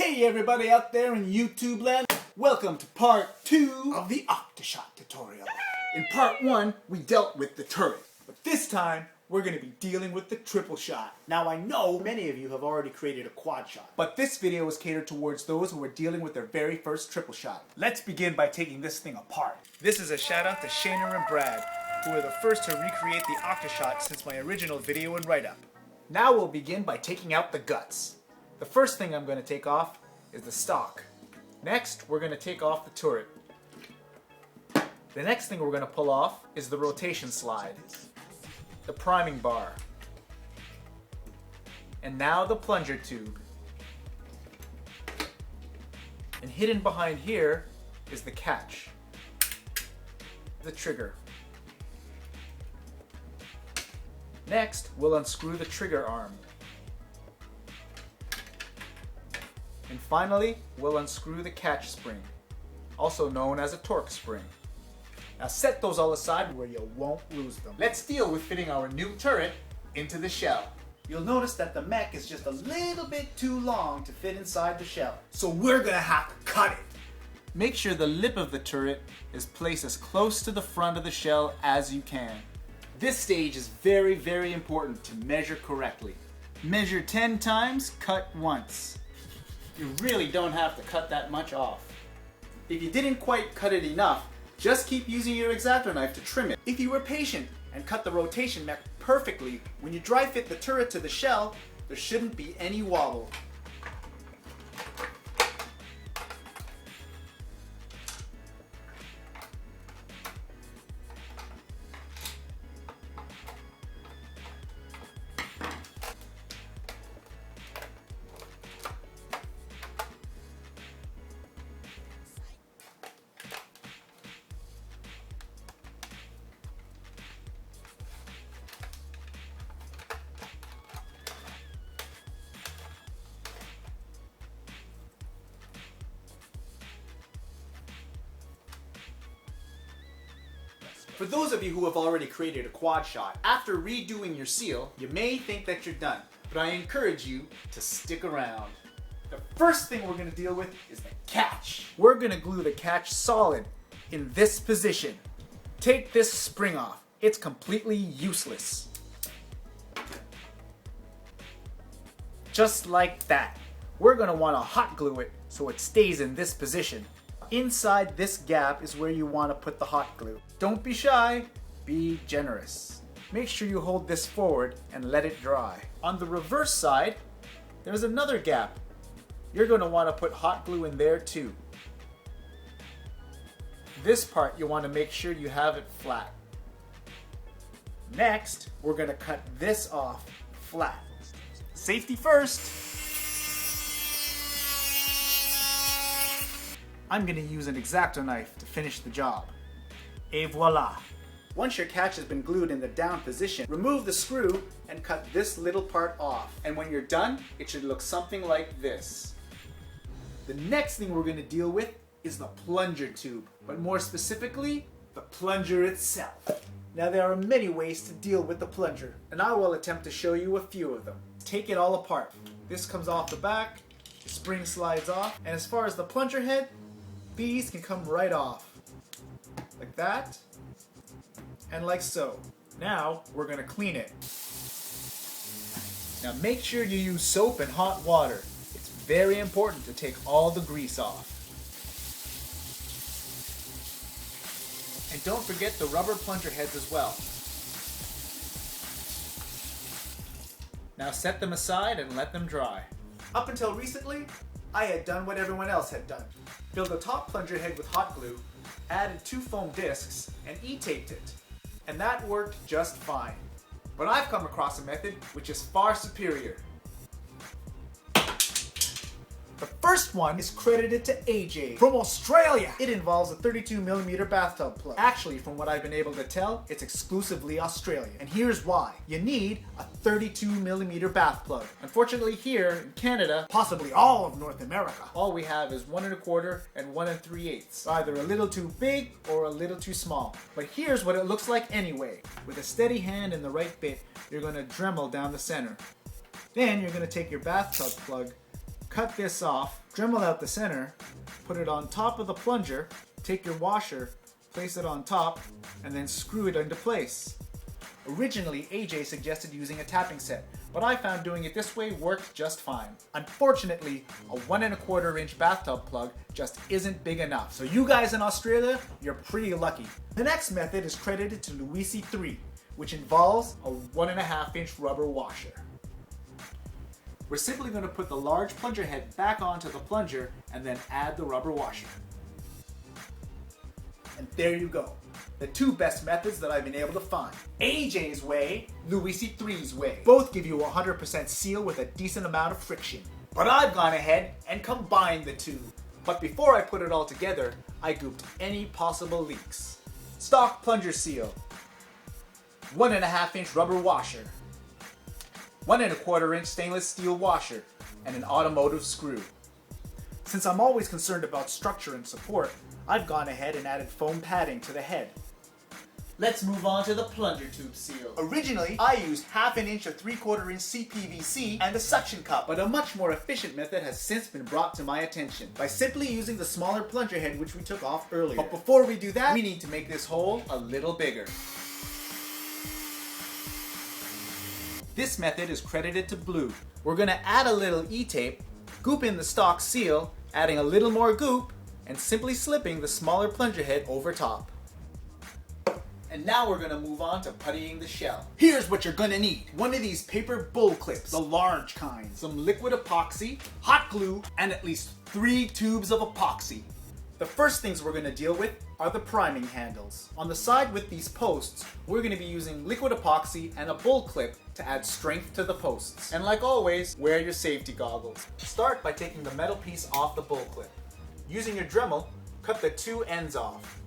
Hey everybody out there in YouTube land, welcome to part 2 of the Octo-Shot tutorial. In part 1, we dealt with the turret, but this time we're going to be dealing with the triple shot. Now I know many of you have already created a quad shot, but this video is catered towards those who are dealing with their very first triple shot. Let's begin by taking this thing apart. This is a shout out to Shayner and Brad, who were the first to recreate the Octo-Shot since my original video and write-up. Now we'll begin by taking out the guts. The first thing I'm going to take off is the stock. Next, we're going to take off the turret. The next thing we're going to pull off is the rotation slide, the priming bar, and now the plunger tube. And hidden behind here is the catch, the trigger. Next, we'll unscrew the trigger arm. And finally, we'll unscrew the catch spring, also known as a torque spring. Now set those all aside where you won't lose them. Let's deal with fitting our new turret into the shell. You'll notice that the mech is just a little bit too long to fit inside the shell, so we're gonna have to cut it. Make sure the lip of the turret is placed as close to the front of the shell as you can. This stage is very, very important to measure correctly. Measure 10 times, cut once. You really don't have to cut that much off. If you didn't quite cut it enough, just keep using your X-Acto knife to trim it. If you were patient and cut the rotation mech perfectly, when you dry fit the turret to the shell, there shouldn't be any wobble. For those of you who have already created a quad shot, after redoing your seal, you may think that you're done, but I encourage you to stick around. The first thing we're going to deal with is the catch. We're going to glue the catch solid in this position. Take this spring off. It's completely useless. Just like that. We're going to want to hot glue it so it stays in this position. Inside this gap is where you want to put the hot glue. Don't be shy, be generous. Make sure you hold this forward and let it dry. On the reverse side, there's another gap. You're going to want to put hot glue in there too. This part you want to make sure you have it flat. Next, we're going to cut this off flat. Safety first. I'm going to use an X-Acto knife to finish the job. Et voila! Once your catch has been glued in the down position, remove the screw and cut this little part off. And when you're done, it should look something like this. The next thing we're going to deal with is the plunger tube, but more specifically, the plunger itself. Now there are many ways to deal with the plunger, and I will attempt to show you a few of them. Take it all apart. This comes off the back, the spring slides off, and as far as the plunger head, these can come right off, like that, and like so. Now, we're going to clean it. Now make sure you use soap and hot water. It's very important to take all the grease off. And don't forget the rubber plunger heads as well. Now set them aside and let them dry. Up until recently, I had done what everyone else had done. Filled the top plunger head with hot glue, added 2 foam discs, and E-taped it. And that worked just fine. But I've come across a method which is far superior. The first one is credited to AJ from Australia. It involves a 32mm bathtub plug. Actually, from what I've been able to tell, it's exclusively Australian. And here's why. You need a 32mm bath plug. Unfortunately here in Canada, possibly all of North America, all we have is 1 1/4 and 1 3/8. Either a little too big or a little too small. But here's what it looks like anyway. With a steady hand and the right bit, you're going to Dremel down the center. Then you're going to take your bathtub plug cut this off, Dremel out the center, put it on top of the plunger, take your washer, place it on top, and then screw it into place. Originally, AJ suggested using a tapping set, but I found doing it this way worked just fine. Unfortunately, a 1 1/4 inch bathtub plug just isn't big enough. So you guys in Australia, you're pretty lucky. The next method is credited to Luisi 3, which involves a 1 1/2 inch rubber washer. We're simply going to put the large plunger head back onto the plunger and then add the rubber washer. And there you go. The two best methods that I've been able to find. AJ's way, Luisi 3's way. Both give you 100% seal with a decent amount of friction. But I've gone ahead and combined the two. But before I put it all together, I gooped any possible leaks. Stock plunger seal, 1 1/2 inch rubber washer, 1 1/4 inch stainless steel washer, and an automotive screw. Since I'm always concerned about structure and support, I've gone ahead and added foam padding to the head. Let's move on to the plunger tube seal. Originally, I used 1/2 inch or 3/4 inch CPVC and a suction cup, but a much more efficient method has since been brought to my attention by simply using the smaller plunger head which we took off earlier. But before we do that, we need to make this hole a little bigger. This method is credited to Blue. We're going to add a little E-tape, goop in the stock seal, adding a little more goop, and simply slipping the smaller plunger head over top. And now we're going to move on to puttying the shell. Here's what you're going to need. One of these paper bull clips, the large kind, some liquid epoxy, hot glue, and at least 3 tubes of epoxy. The first things we're going to deal with are the priming handles. On the side with these posts, we're going to be using liquid epoxy and a bull clip to add strength to the posts. And like always, wear your safety goggles. Start by taking the metal piece off the bull clip. Using your Dremel, cut the 2 ends off.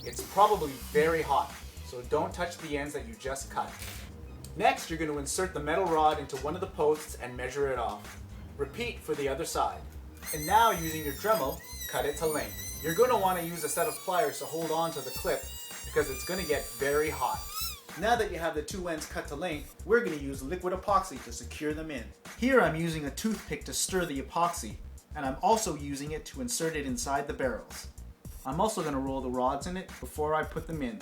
It's probably very hot, so don't touch the ends that you just cut. Next, you're going to insert the metal rod into one of the posts and measure it off. Repeat for the other side. And now, using your Dremel, cut it to length. You're going to want to use a set of pliers to hold on to the clip because it's going to get very hot. Now that you have the 2 ends cut to length, we're going to use liquid epoxy to secure them in. Here I'm using a toothpick to stir the epoxy, and I'm also using it to insert it inside the barrels. I'm also going to roll the rods in it before I put them in.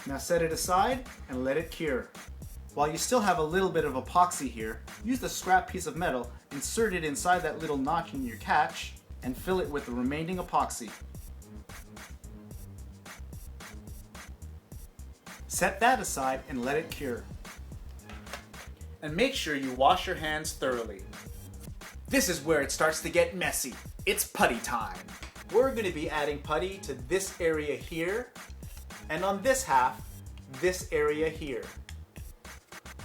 Now set it aside and let it cure. While you still have a little bit of epoxy here, use the scrap piece of metal, insert it inside that little notch in your catch, and fill it with the remaining epoxy. Set that aside and let it cure. And make sure you wash your hands thoroughly. This is where it starts to get messy. It's putty time. We're going to be adding putty to this area here, and on this half, this area here.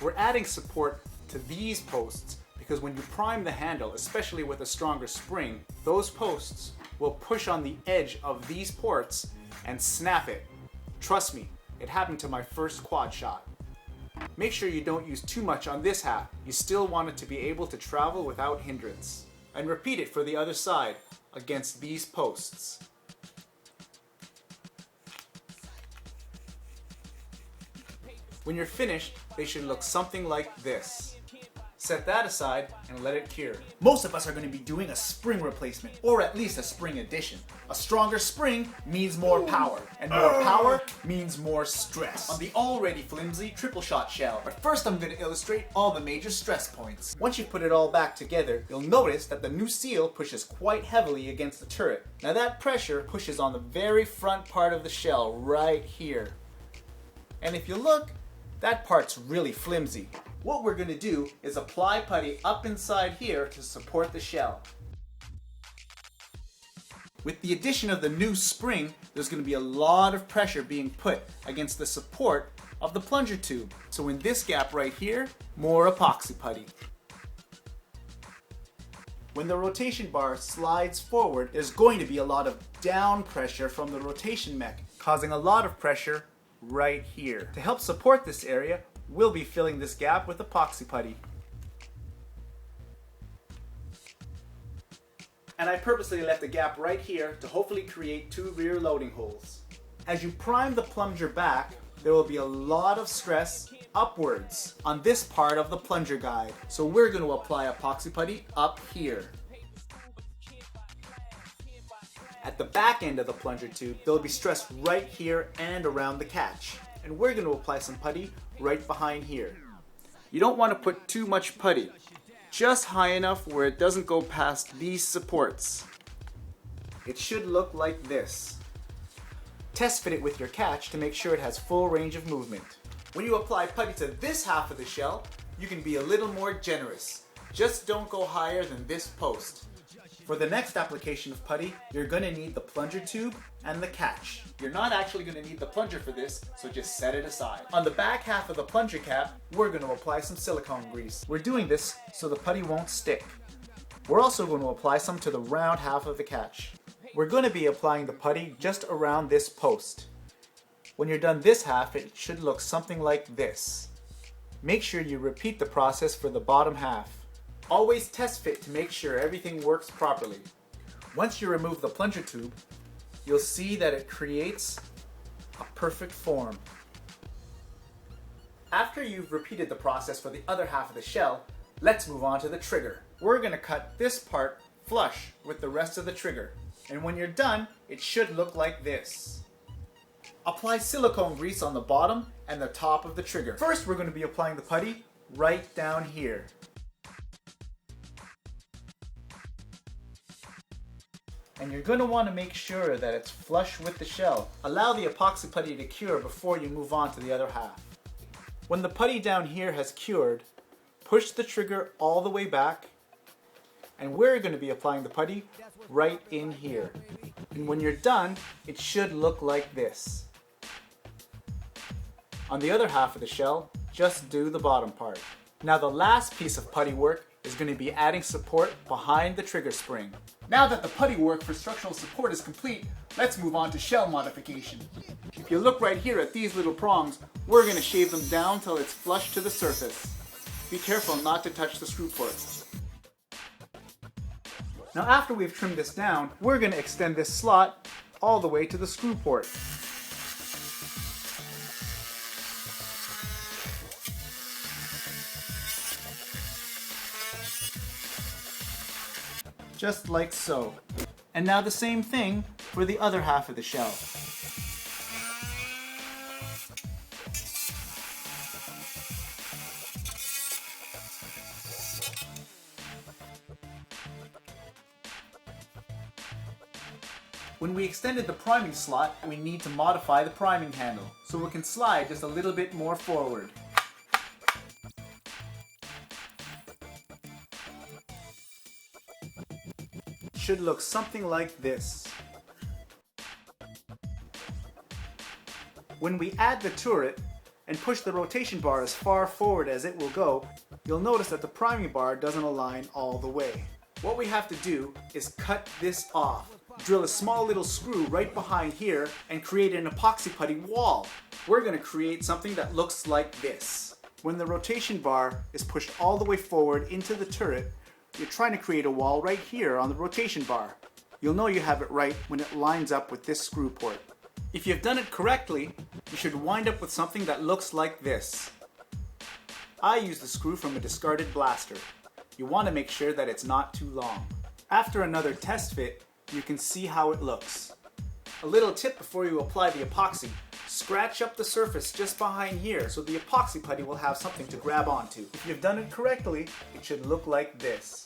We're adding support to these posts because when you prime the handle, especially with a stronger spring, those posts will push on the edge of these ports and snap it. Trust me, it happened to my first quad shot. Make sure you don't use too much on this half. You still want it to be able to travel without hindrance. And repeat it for the other side against these posts. When you're finished, they should look something like this. Set that aside and let it cure. Most of us are going to be doing a spring replacement, or at least a spring addition. A stronger spring means more power, and more power means more stress on the already flimsy triple shot shell. But first I'm going to illustrate all the major stress points. Once you put it all back together, you'll notice that the new seal pushes quite heavily against the turret. Now that pressure pushes on the very front part of the shell right here. And if you look, that part's really flimsy. What we're going to do is apply putty up inside here to support the shell. With the addition of the new spring, there's going to be a lot of pressure being put against the support of the plunger tube. So in this gap right here, more epoxy putty. When the rotation bar slides forward, there's going to be a lot of down pressure from the rotation mech, causing a lot of pressure right here. To help support this area, we'll be filling this gap with epoxy putty. And I purposely left a gap right here to hopefully create 2 rear loading holes. As you prime the plunger back, there will be a lot of stress upwards on this part of the plunger guide. So we're going to apply epoxy putty up here. At the back end of the plunger tube, they'll be stressed right here and around the catch. And we're going to apply some putty right behind here. You don't want to put too much putty, just high enough where it doesn't go past these supports. It should look like this. Test fit it with your catch to make sure it has full range of movement. When you apply putty to this half of the shell, you can be a little more generous. Just don't go higher than this post. For the next application of putty, you're going to need the plunger tube and the catch. You're not actually going to need the plunger for this, so just set it aside. On the back half of the plunger cap, we're going to apply some silicone grease. We're doing this so the putty won't stick. We're also going to apply some to the round half of the catch. We're going to be applying the putty just around this post. When you're done this half, it should look something like this. Make sure you repeat the process for the bottom half. Always test fit to make sure everything works properly. Once you remove the plunger tube, you'll see that it creates a perfect form. After you've repeated the process for the other half of the shell, let's move on to the trigger. We're going to cut this part flush with the rest of the trigger. And when you're done, it should look like this. Apply silicone grease on the bottom and the top of the trigger. First, we're going to be applying the putty right down here. And you're going to want to make sure that it's flush with the shell. Allow the epoxy putty to cure before you move on to the other half. When the putty down here has cured, push the trigger all the way back, and we're going to be applying the putty right in here. And when you're done, it should look like this. On the other half of the shell, just do the bottom part. Now the last piece of putty work is going to be adding support behind the trigger spring. Now that the putty work for structural support is complete, let's move on to shell modification. If you look right here at these little prongs, we're going to shave them down till it's flush to the surface. Be careful not to touch the screw ports. Now after we've trimmed this down, we're going to extend this slot all the way to the screw port. Just like so. And now the same thing for the other half of the shell. When we extended the priming slot, we need to modify the priming handle so it can slide just a little bit more forward. Should look something like this. When we add the turret and push the rotation bar as far forward as it will go, you'll notice that the priming bar doesn't align all the way. What we have to do is cut this off. Drill a small little screw right behind here and create an epoxy putty wall. We're going to create something that looks like this. When the rotation bar is pushed all the way forward into the turret, you're trying to create a wall right here on the rotation bar. You'll know you have it right when it lines up with this screw port. If you've done it correctly, you should wind up with something that looks like this. I use the screw from a discarded blaster. You want to make sure that it's not too long. After another test fit, you can see how it looks. A little tip before you apply the epoxy: scratch up the surface just behind here so the epoxy putty will have something to grab onto. If you've done it correctly, it should look like this.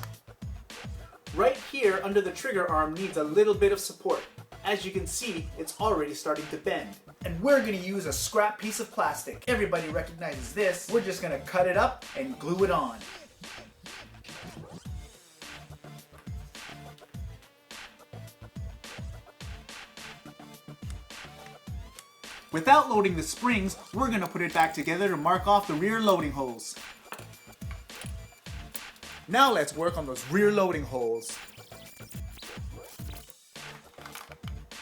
Right here under the trigger arm needs a little bit of support. As you can see, it's already starting to bend. And we're going to use a scrap piece of plastic. Everybody recognizes this. We're just going to cut it up and glue it on. Without loading the springs, we're going to put it back together to mark off the rear loading holes. Now let's work on those rear loading holes.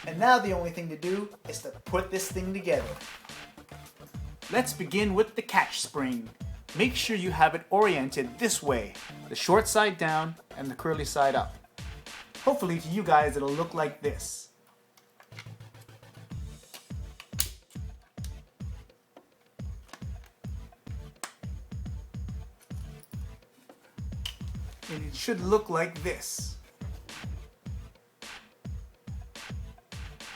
And now the only thing to do is to put this thing together. Let's begin with the catch spring. Make sure you have it oriented this way, the short side down and the curly side up. Hopefully to you guys it'll look like this. should look like this.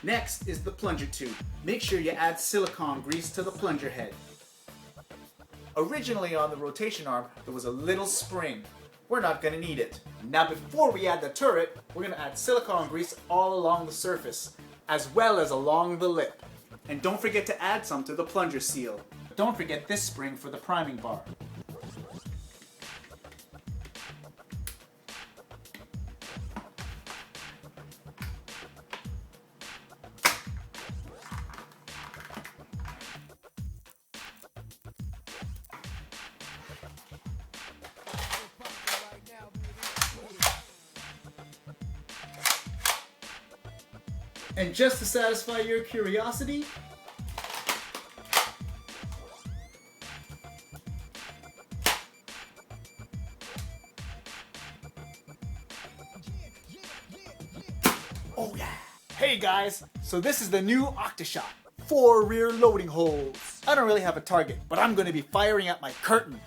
Next is the plunger tube. Make sure you add silicone grease to the plunger head. Originally on the rotation arm, there was a little spring. We're not going to need it. Now before we add the turret, we're going to add silicone grease all along the surface, as well as along the lip. And don't forget to add some to the plunger seal. Don't forget this spring for the priming bar. And just to satisfy your curiosity, oh yeah! Hey guys, so this is the new Octo-Shot. 4 rear loading holes. I don't really have a target, but I'm going to be firing at my curtain.